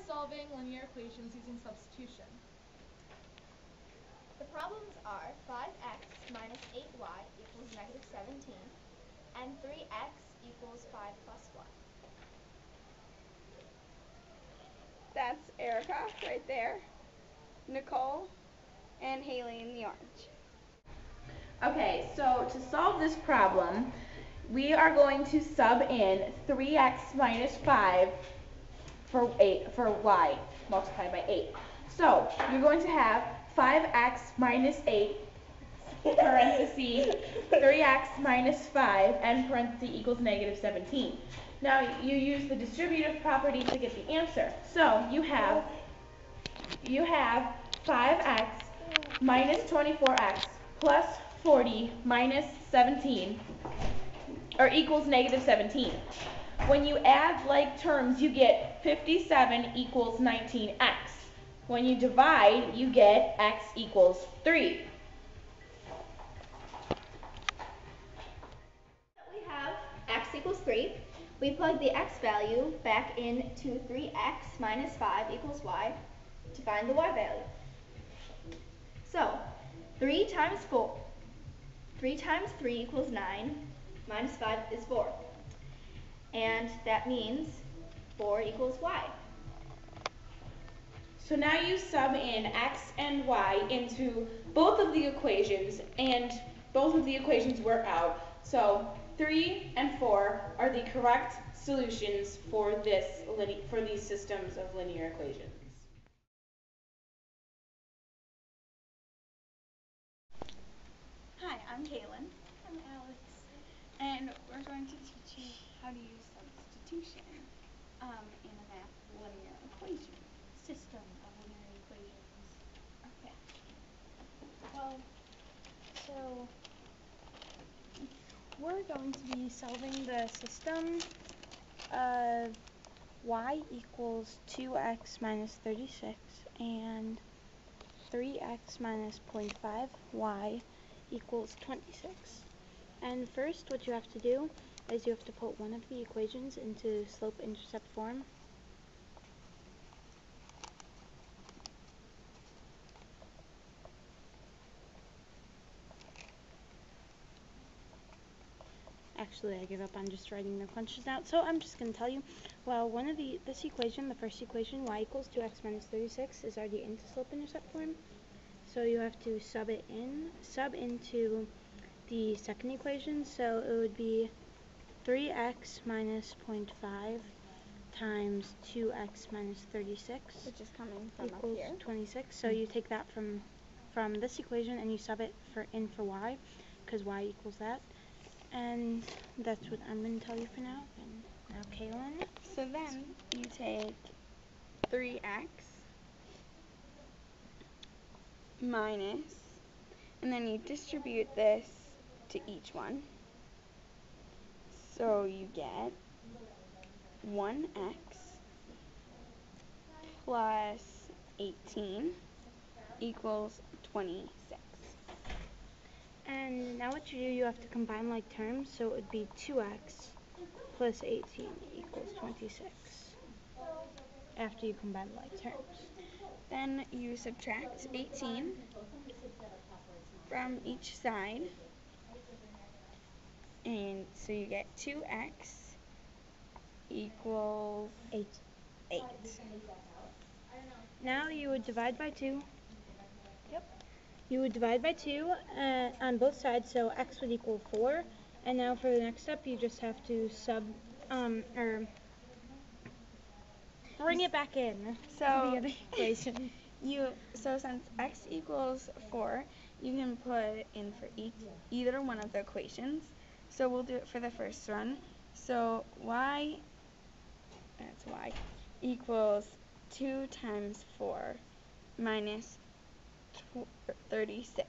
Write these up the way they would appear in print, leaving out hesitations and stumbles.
solving linear equations using substitution. The problems are 5x minus 8y equals negative 17, and 3x equals 5 plus y. That's Erika right there, Nicole, and Hailey in the orange. Okay, so to solve this problem, we are going to sub in 3x minus 5 for y multiplied by 8. So you're going to have 5x minus 8 parentheses 3x minus 5 and parentheses equals negative 17. Now you use the distributive property to get the answer. So you have 5x minus 24x plus 40 minus 17 or equals negative 17. When you add like terms, you get 57 equals 19x. When you divide, you get x equals 3. We have x equals 3. We plug the x value back into 3x minus 5 equals y to find the y value. So 3 times 3 equals 9, minus 5 is 4. And that means 4 equals y. So now you sub in x and y into both of the equations, and both of the equations work out. So 3 and 4 are the correct solutions for these systems of linear equations. Hi, I'm Kaylin. I'm Alex. And we're going to teach you how to use substitution in a math linear equation. System of linear equations. Okay. Well, so we're going to be solving the system of y equals 2x minus 36 and 3x minus 0.5 y equals 26. And first what you have to do is you have to put one of the equations into slope-intercept form. Actually, I give up on just writing the functions out, so I'm just going to tell you, well, this equation, the first equation, y equals 2x minus 36, is already into slope-intercept form. So you have to sub into the second equation, so it would be 3x minus 0.5 times 2x minus 36, Which is coming from equals up here. 26. So you take that from this equation and you sub it in for y, because y equals that. And that's what I'm going to tell you for now. And now Kaylin. So then you take 3x minus, and then you distribute this to each one. So you get 1x plus 18 equals 26. And now what you have to combine like terms, so it would be 2x plus 18 equals 26 after you combine like terms. Then you subtract 18 from each side, and so you get 2x equals 8. Now you would divide by 2. You would divide by 2 on both sides, so x would equal 4. And now for the next step, you just have to bring it back in to the other equation. So since x equals 4, you can put in for either one of the equations. So we'll do it for the first one. So y equals 2 times 4 minus 36.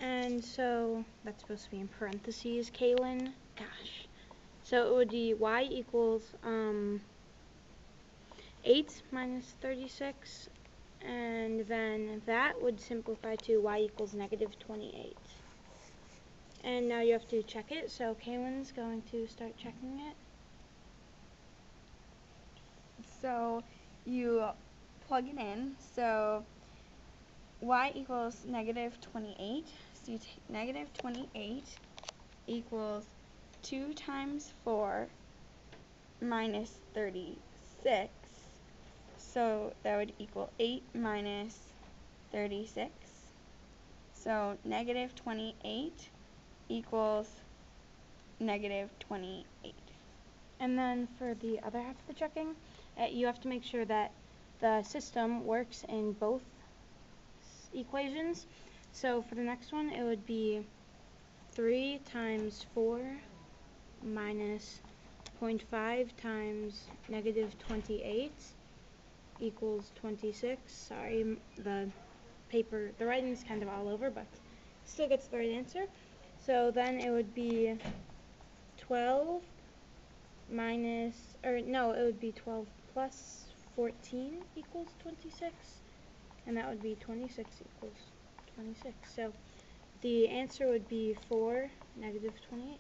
And so that's supposed to be in parentheses, Kaylin. Gosh. So it would be y equals 8 minus 36, and then that would simplify to y equals negative 28. And now you have to check it, so Kaylin's going to start checking it. So you plug it in. So y equals negative 28. So you take negative 28 equals 2 times 4 minus 36. So that would equal 8 minus 36. So negative 28 equals negative 28. And then for the other half of the checking, you have to make sure that the system works in both equations. So for the next one, it would be 3 times 4 minus 0.5 times negative 28 equals 26. Sorry, the writing is kind of all over, but still gets the right answer. So then it would be 12 it would be 12 plus 14 equals 26, and that would be 26 equals 26. So the answer would be 4, negative 28.